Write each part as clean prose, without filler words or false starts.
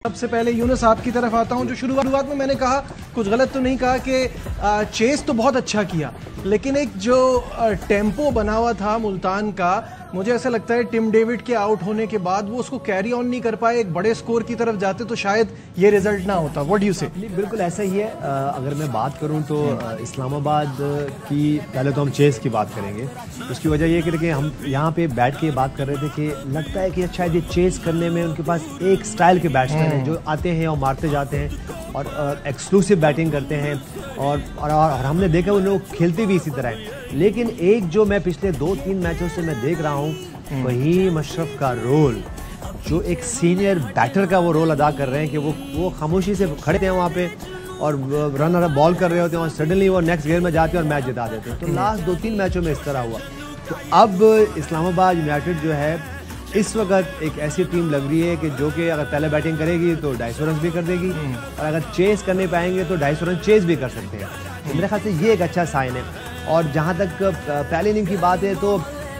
सबसे पहले यूनुस आपकी तरफ आता हूं। जो शुरुआत में मैंने कहा, कुछ गलत तो नहीं कहा कि चेस तो बहुत अच्छा किया, लेकिन एक जो टेम्पो बना हुआ था मुल्तान का, मुझे ऐसा लगता है टिम डेविड के आउट होने के बाद वो उसको कैरी ऑन नहीं कर पाए। एक बड़े स्कोर की तरफ जाते तो शायद ये रिजल्ट ना होता। व्हाट डू यू से? बिल्कुल ऐसा ही है। अगर मैं बात करूं तो इस्लामाबाद की, पहले तो हम चेस की बात करेंगे। उसकी वजह ये कि हम यहाँ पे बैठ के बात कर रहे थे कि लगता है कि शायद ये चेस करने में उनके पास एक स्टाइल के बैट्समैन हैं जो आते हैं और मारते जाते हैं और एक्सक्लूसिव बैटिंग करते हैं और हमने देखा उन लोग खेलते भी इसी तरह हैं। लेकिन एक जो मैं पिछले 2-3 मैचों से मैं देख रहा हूँ, फहीम अशरफ का रोल, जो एक सीनियर बैटर का वो रोल अदा कर रहे हैं कि वो खामोशी से खड़े थे वहाँ पे और रन बॉल कर रहे होते हैं और सडनली वो नेक्स्ट गेयर में जाते हैं और मैच जिता देते हैं। तो लास्ट 2-3 मैचों में इस तरह हुआ। तो अब इस्लामाबाद यूनाइटेड जो है इस वक्त एक ऐसी टीम लग रही है कि जो कि अगर पहले बैटिंग करेगी तो 250 रन भी कर देगी और अगर चेस करने पाएंगे तो 250 रन चेस भी कर सकते हैं। तो मेरे ख्याल से ये एक अच्छा साइन है। और जहाँ तक पहले इनिंग की बात है तो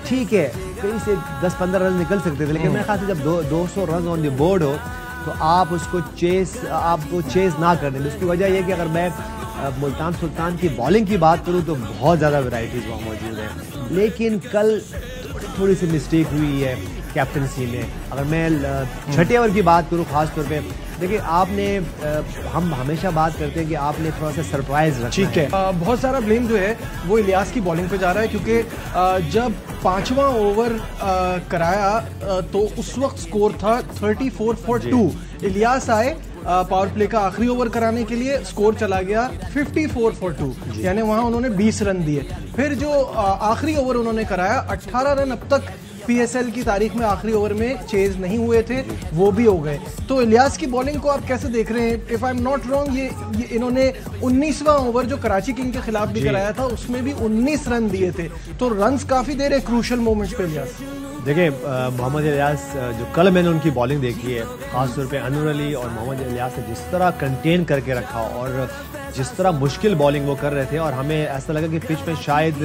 ठीक है, कहीं से 10-15 रन निकल सकते थे, लेकिन मेरे ख्याल से जब 200 रन ऑन द बोर्ड हो तो आपको चेस ना कर देंगे। उसकी वजह यह कि अगर मैं मुल्तान सुल्तान की बॉलिंग की बात करूँ तो बहुत ज़्यादा वैरायटीज़ वहाँ मौजूद हैं, लेकिन कल थोड़ी सी मिस्टेक हुई है कैप्टनसी में। अगर मैं छठे ओवर की बात करूं खास तौर पे, देखिए आपने हम हमेशा बात करते हैं कि आपने थोड़ा सा सरप्राइज रखना। ठीक है, बहुत सारा ब्लेम जो है वो इलियास की बॉलिंग पे जा रहा है, क्योंकि जब 5वां ओवर कराया तो उस वक्त स्कोर था 34 for 2। इलियास आए पावर प्ले का आखिरी ओवर कराने के लिए, स्कोर चला गया 54 for 2, यानी वहां उन्होंने 20 रन दिए। फिर जो आखिरी ओवर उन्होंने कराया, 18 रन अब तक पीएसएल की तारीख में आखिरी ओवर में चेज नहीं हुए थे, वो भी हो गए। तो इलियास की बॉलिंग को आप कैसे देख रहे हैं? If I am not wrong, ये इन्होंने 19वां ओवर जो कराची किंग के खिलाफ भी कराया था उसमें भी 19 रन दिए थे, तो रन्स काफी दे रहे क्रूशल मोमेंट्स पे इलियास। देखिए मोहम्मद इलियास, जो कल मैंने उनकी बॉलिंग देखी है, खासतौर पे अनवर अली और मोहम्मद इलियास ने जिस तरह कंटेन करके रखा और जिस तरह मुश्किल बॉलिंग वो कर रहे थे, और हमें ऐसा लगा कि पिच में शायद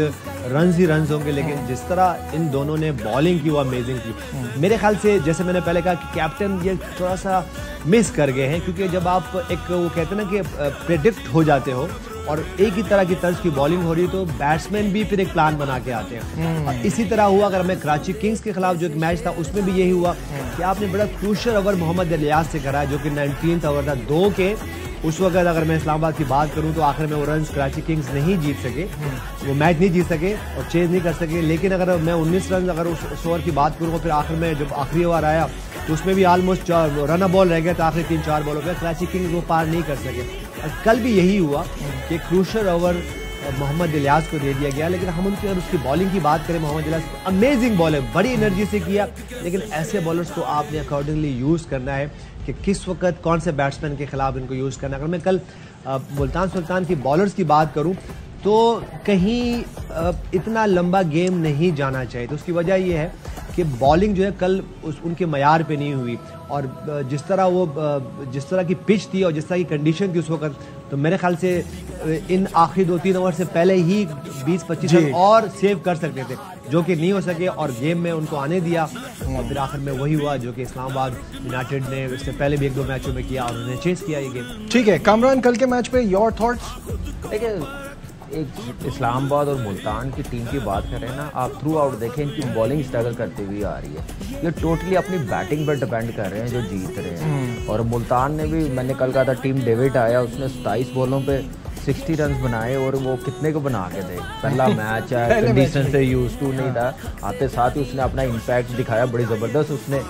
रन्स ही रन्स होंगे, लेकिन जिस तरह इन दोनों ने बॉलिंग की वो अमेजिंग थी। मेरे ख्याल से जैसे मैंने पहले कहा कि कैप्टन ये थोड़ा सा मिस कर गए हैं, क्योंकि जब आप एक वो कहते हैं ना कि प्रेडिक्ट हो जाते हो और एक ही तरह की तर्ज की बॉलिंग हो रही है तो बैट्समैन भी फिर एक प्लान बना के आते हैं। और इसी तरह हुआ, अगर मैं कराची किंग्स के खिलाफ जो एक मैच था उसमें भी यही हुआ कि आपने बड़ा क्रूशल ओवर मोहम्मद इलियास से करा, जो कि 19th ओवर था 2 के। उस वक्त अगर मैं इस्लामाबाद की बात करूं तो आखिर में वो रन कराची किंग्स नहीं जीत सके, वो मैच नहीं जीत सके और चेज नहीं कर सके। लेकिन अगर मैं 19 रन अगर उस ओवर की बात करूँ, फिर आखिर में जब आखिरी ओवर आया तो उसमें भी ऑलमोस्ट रन बॉल रह गया था आखिरी 3-4 बॉलों पर, कराची किंग्स वो पार नहीं कर सके। और कल भी यही हुआ कि क्रूशल ओवर मोहम्मद इलियास को दे दिया गया। लेकिन हम उनकी अगर उसकी बॉलिंग की बात करें, मोहम्मद इलियास अमेजिंग बॉलर, बड़ी एनर्जी से किया, लेकिन ऐसे बॉलर्स को आपने अकॉर्डिंगली यूज़ करना है कि किस वक्त कौन से बैट्समैन के खिलाफ इनको यूज़ करना है। अगर मैं कल मुल्तान सुल्तान की बॉलर्स की बात करूं तो कहीं इतना लंबा गेम नहीं जाना चाहिए। तो उसकी वजह यह है कि बॉलिंग जो है कल उनके मयार पे नहीं हुई, और जिस तरह की पिच थी और जिस तरह की कंडीशन थी उस वक्त, तो मेरे ख्याल से इन आखिरी 2-3 ओवर से पहले ही 20-25 रन और सेव कर सकते थे, जो कि नहीं हो सके और गेम में उनको आने दिया। और फिर आखिर में वही हुआ जो कि इस्लामाबाद यूनाइटेड ने इससे पहले भी 1-2 मैचों में किया और उन्होंने चेस किया ये गेम। ठीक है कामरान, कल के मैच पे योर थॉट्स? देखिए, एक इस्लामाबाद और मुल्तान की टीम की बात करें ना, आप थ्रू आउट देखें, इनकी बॉलिंग स्ट्रगल करती हुई आ रही है। ये टोटली अपनी बैटिंग पर डिपेंड कर रहे हैं जो जीत रहे हैं। और मुल्तान ने भी, मैंने कल कहा था, टीम डेविड आया, उसने 27 बॉलों पे 60 रन बनाए और वो कितने को बना के दे। पहला मैच है, कंडीशन से यूज टू नहीं था, आते साथ ही उसने अपना इम्पैक्ट दिखाया, बड़ी ज़बरदस्त उसने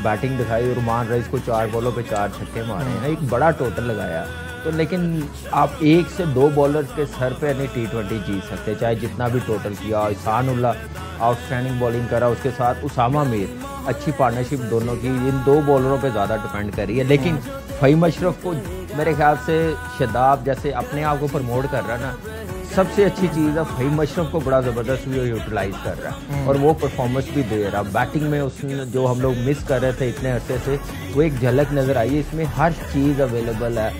बैटिंग दिखाई। और रुमान रईस को 4 बॉलों पे 4 छक्के मारे हैं, एक बड़ा टोटल लगाया। तो लेकिन आप 1 से 2 बॉलर्स के सर पे नहीं T20 जीत सकते, चाहे जितना भी टोटल किया। ईशान उल्लाह आउटस्टैंडिंग बॉलिंग करा, उसके साथ उसामा मीर, अच्छी पार्टनरशिप दोनों की, इन 2 बॉलरों पे ज़्यादा डिपेंड कर रही है। लेकिन फहीम अशरफ को मेरे ख्याल से शादाब जैसे अपने आप को प्रमोट कर रहा है ना, सबसे अच्छी चीज़ है फहीम अशरफ को बड़ा ज़बरदस्त भी यूटिलाइज कर रहा है और वो परफॉर्मेंस भी दे रहा। बैटिंग में उसने जो हम लोग मिस कर रहे थे इतने अरसे से, वो एक झलक नज़र आई है। इसमें हर चीज़ अवेलेबल है,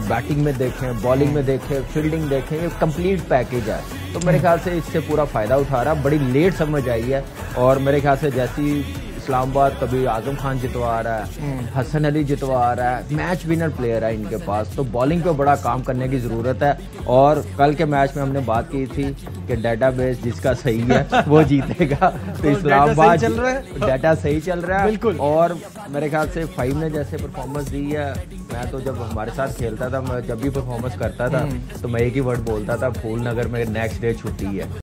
बैटिंग में देखें, बॉलिंग में देखें, फील्डिंग देखें, ये कंप्लीट पैकेज है। तो मेरे ख्याल से इससे पूरा फ़ायदा उठा रहा। बड़ी लेट समझ आई है और मेरे ख्याल से जैसी इस्लामाबाद कभी आजम खान जितवा रहा है, हसन अली जितवा रहा है, मैच विनर प्लेयर है इनके पास। तो बॉलिंग पे बड़ा काम करने की जरूरत है। और कल के मैच में हमने बात की थी कि डेटाबेस जिसका सही है वो जीतेगा। तो इस्लामाबाद डाटा सही चल रहा है बिल्कुल। और मेरे ख्याल से 5 ने जैसे परफॉर्मेंस दी है, मैं तो जब हमारे साथ खेलता था, मैं जब भी परफॉर्मेंस करता था तो मैं एक ही वर्ड बोलता था, फूल नगर में नेक्स्ट डे छुट्टी है।